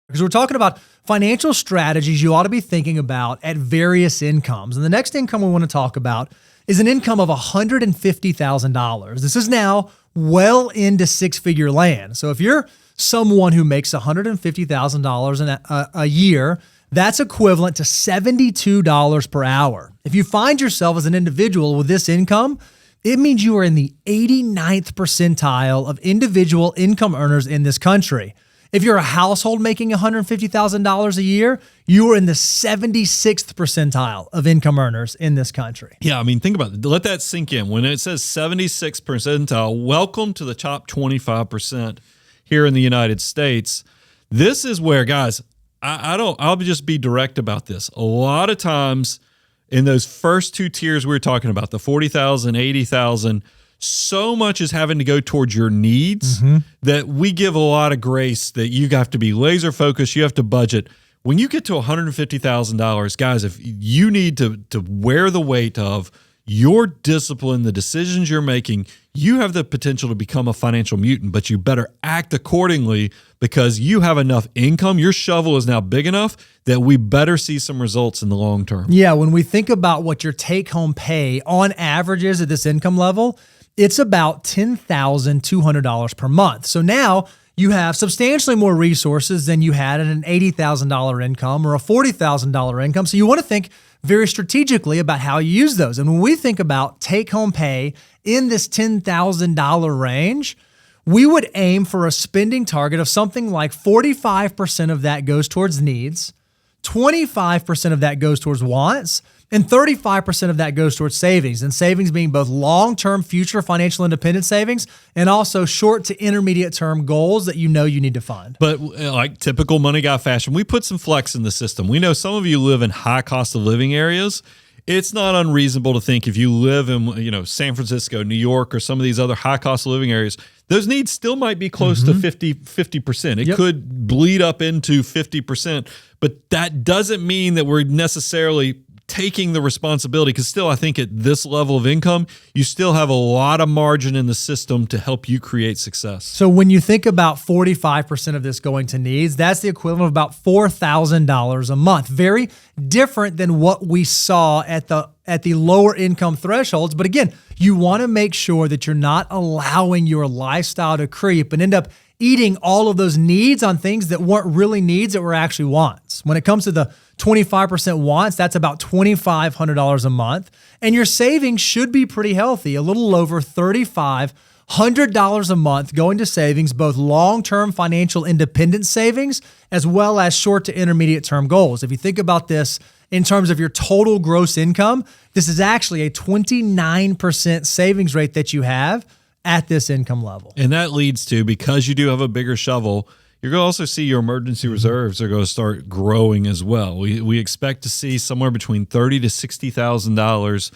Because we're talking about financial strategies you ought to be thinking about at various incomes. And the next income we want to talk about is an income of $150,000. This is now well into six-figure land. So if you're someone who makes $150,000 a year, that's equivalent to $72 per hour. If you find yourself as an individual with this income, it means you are in the 89th percentile of individual income earners in this country. If you're a household making $150,000 a year, you are in the 76th percentile of income earners in this country. Yeah, I mean, think about it. Let that sink in. When it says 76th percentile, welcome to the top 25% here in the United States. This is where, guys, I'll just be direct about this. A lot of times in those first two tiers we were talking about, the 40,000, 80,000, so much is having to go towards your needs that we give a lot of grace that you have to be laser focused. You have to budget. When you get to $150,000, guys, if you need to wear the weight of your discipline, the decisions you're making, you have the potential to become a financial mutant, but you better act accordingly because you have enough income. Your shovel is now big enough that we better see some results in the long term. Yeah, when we think about what your take-home pay on average is at this income level, it's about $10,200 per month. So now you have substantially more resources than you had at an $80,000 income or a $40,000 income. So you want to think very strategically about how you use those. And when we think about take-home pay in this $10,000 range, we would aim for a spending target of something like 45% of that goes towards needs, 25% of that goes towards wants, and 35% of that goes towards savings, and savings being both long-term future financial independence savings and also short to intermediate term goals that you know you need to fund. But like typical money guy fashion, we put some flex in the system. We know some of you live in high cost of living areas. It's not unreasonable to think if you live in, San Francisco, New York, or some of these other high cost of living areas, those needs still might be close to 50%. It could bleed up into 50%, but that doesn't mean that we're necessarily taking the responsibility, because still I think at this level of income, you still have a lot of margin in the system to help you create success. So when you think about 45% of this going to needs, that's the equivalent of about $4,000 a month. Very different than what we saw at the lower income thresholds. But again, you want to make sure that you're not allowing your lifestyle to creep and end up eating all of those needs on things that weren't really needs, that were actually wants. When it comes to the 25% wants, that's about $2,500 a month. And your savings should be pretty healthy, a little over $3,500 a month going to savings, both long-term financial independence savings, as well as short to intermediate term goals. If you think about this in terms of your total gross income, this is actually a 29% savings rate that you have at this income level. And that leads to, because you do have a bigger shovel, you're going to also see your emergency reserves are going to start growing as well. We expect to see somewhere between $30,000 to $60,000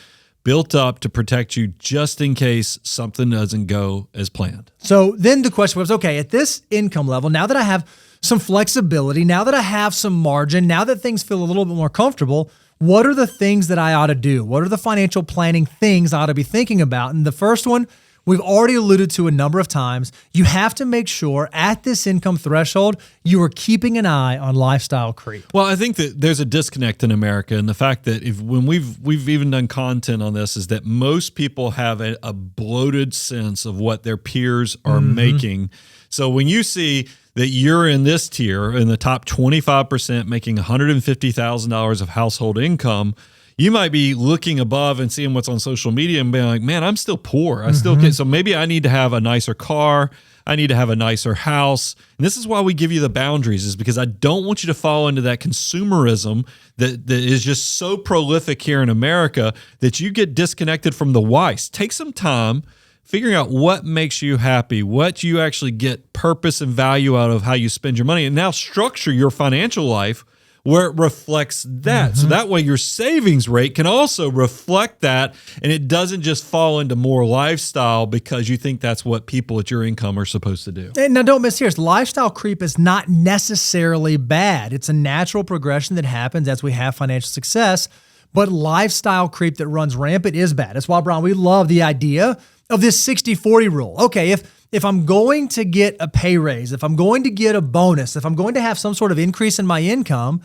built up to protect you just in case something doesn't go as planned. So then the question was, okay, at this income level, now that I have some flexibility, now that I have some margin, now that things feel a little bit more comfortable, what are the things that I ought to do? What are the financial planning things I ought to be thinking about? And the first one, we've already alluded to a number of times. You have to make sure at this income threshold, you are keeping an eye on lifestyle creep. Well, I think that there's a disconnect in America, and the fact that when we've even done content on this, is that most people have a bloated sense of what their peers are making. So when you see that you're in this tier, in the top 25%, making $150,000 of household income, you might be looking above and seeing what's on social media and being like, man, I'm still poor. I still can't. So maybe I need to have a nicer car. I need to have a nicer house. And this is why we give you the boundaries, is because I don't want you to fall into that consumerism that is just so prolific here in America that you get disconnected from the whys. Take some time figuring out what makes you happy, what you actually get purpose and value out of how you spend your money, and now structure your financial life where it reflects that. So that way your savings rate can also reflect that, and it doesn't just fall into more lifestyle because you think that's what people at your income are supposed to do. And now don't miss here, lifestyle creep is not necessarily bad. It's a natural progression that happens as we have financial success, but lifestyle creep that runs rampant is bad. That's why, Brian, we love the idea of this 60-40 rule. Okay, if I'm going to get a pay raise, if I'm going to get a bonus, if I'm going to have some sort of increase in my income,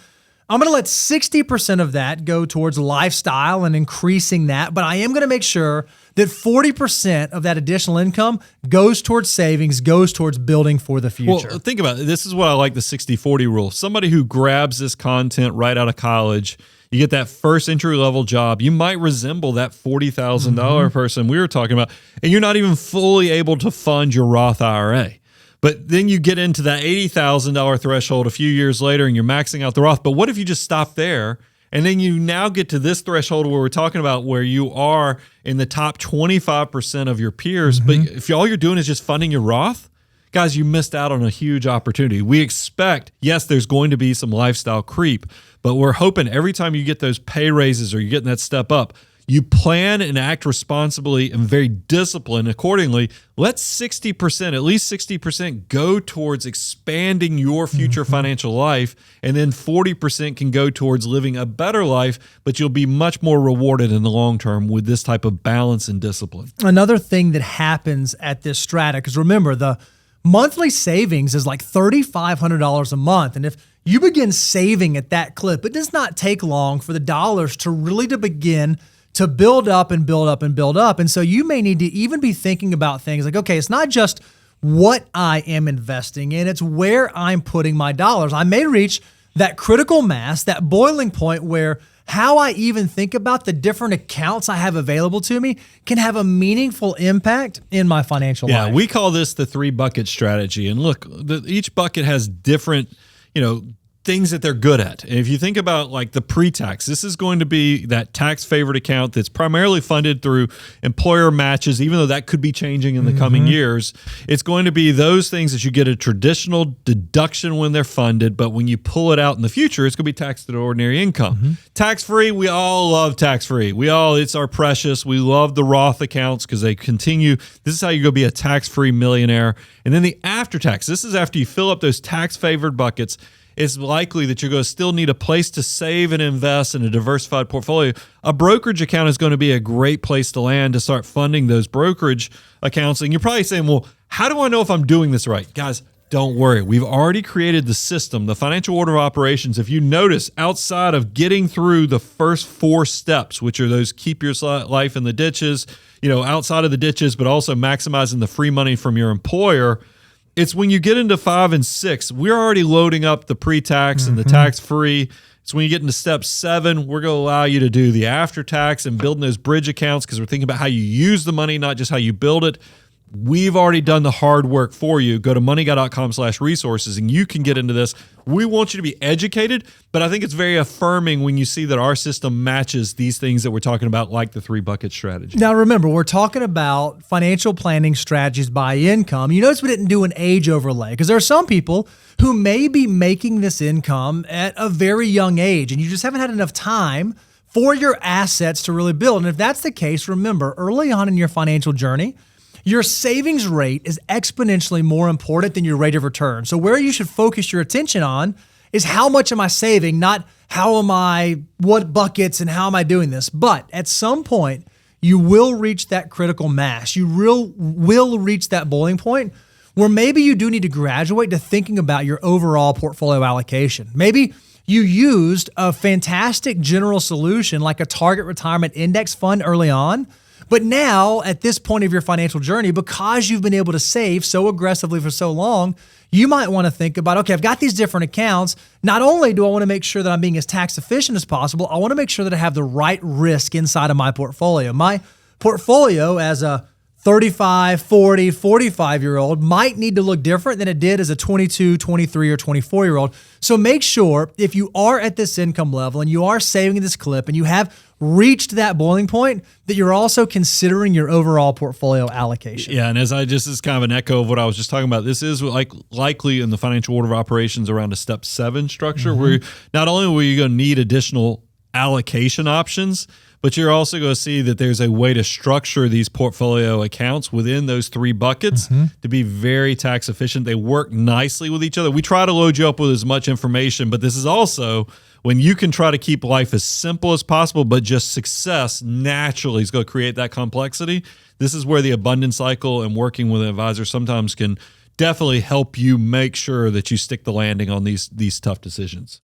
I'm going to let 60% of that go towards lifestyle and increasing that. But I am going to make sure that 40% of that additional income goes towards savings, goes towards building for the future. Well, think about it. This is what I like the 60-40 rule. Somebody who grabs this content right out of college, you get that first entry-level job, you might resemble that $40,000 person we were talking about, and you're not even fully able to fund your Roth IRA. But then you get into that $80,000 threshold a few years later and you're maxing out the Roth. But what if you just stop there and then you now get to this threshold where we're talking about where you are in the top 25% of your peers, but if all you're doing is just funding your Roth, guys, you missed out on a huge opportunity. We expect, yes, there's going to be some lifestyle creep, but we're hoping every time you get those pay raises or you're getting that step up, you plan and act responsibly and very disciplined accordingly. Let 60%, at least 60% go towards expanding your future financial life. And then 40% can go towards living a better life, but you'll be much more rewarded in the long term with this type of balance and discipline. Another thing that happens at this strata, because remember, the monthly savings is like $3,500 a month. And if you begin saving at that clip, it does not take long for the dollars to really begin to build up and build up and build up. And so you may need to even be thinking about things like, okay, it's not just what I am investing in, it's where I'm putting my dollars. I may reach that critical mass, that boiling point where how I even think about the different accounts I have available to me can have a meaningful impact in my financial life. Yeah, we call this the 3-bucket strategy. And look, each bucket has different, things that they're good at. And if you think about like the pre-tax, this is going to be that tax favored account that's primarily funded through employer matches, even though that could be changing in the coming years. It's going to be those things that you get a traditional deduction when they're funded, but when you pull it out in the future, it's going to be taxed at ordinary income. Tax-free, we all love tax-free. It's our precious. We love the Roth accounts because they continue. This is how you're going to be a tax-free millionaire. And then the after-tax, this is after you fill up those tax-favored buckets. It's likely that you're going to still need a place to save and invest in a diversified portfolio. A brokerage account is going to be a great place to land to start funding those brokerage accounts. And you're probably saying, well, how do I know if I'm doing this right? Guys, don't worry. We've already created the system, the financial order of operations. If you notice, outside of getting through the first 4 steps, which are those keep your life in the ditches, outside of the ditches, but also maximizing the free money from your employer, it's when you get into 5 and 6, we're already loading up the pre-tax and the tax-free. It's when you get into step 7, we're going to allow you to do the after-tax and building those bridge accounts because we're thinking about how you use the money, not just how you build it. We've already done the hard work for you. Go to moneyguy.com/resources and you can get into this. We want you to be educated, but I think it's very affirming when you see that our system matches these things that we're talking about, like the 3-bucket strategy. Now, remember, we're talking about financial planning strategies by income. You notice we didn't do an age overlay because there are some people who may be making this income at a very young age and you just haven't had enough time for your assets to really build. And if that's the case, remember, early on in your financial journey, your savings rate is exponentially more important than your rate of return. So where you should focus your attention on is how much am I saving, not what buckets and how am I doing this. But at some point, you will reach that critical mass. You will reach that boiling point where maybe you do need to graduate to thinking about your overall portfolio allocation. Maybe you used a fantastic general solution like a target retirement index fund early on, but now, at this point of your financial journey, because you've been able to save so aggressively for so long, you might want to think about, okay, I've got these different accounts. Not only do I want to make sure that I'm being as tax efficient as possible, I want to make sure that I have the right risk inside of my portfolio. My portfolio as a 35, 40, 45-year-old might need to look different than it did as a 22, 23, or 24-year-old. So make sure if you are at this income level and you are saving this clip and you have reached that boiling point, that you're also considering your overall portfolio allocation. Yeah, and this is kind of an echo of what I was just talking about. This is likely in the financial order of operations around a step 7 structure where not only will you going to need additional allocation options, but you're also going to see that there's a way to structure these portfolio accounts within those 3 buckets to be very tax efficient. They work nicely with each other. We try to load you up with as much information, but this is also when you can try to keep life as simple as possible, but just success naturally is going to create that complexity. This is where the abundance cycle and working with an advisor sometimes can definitely help you make sure that you stick the landing on these tough decisions.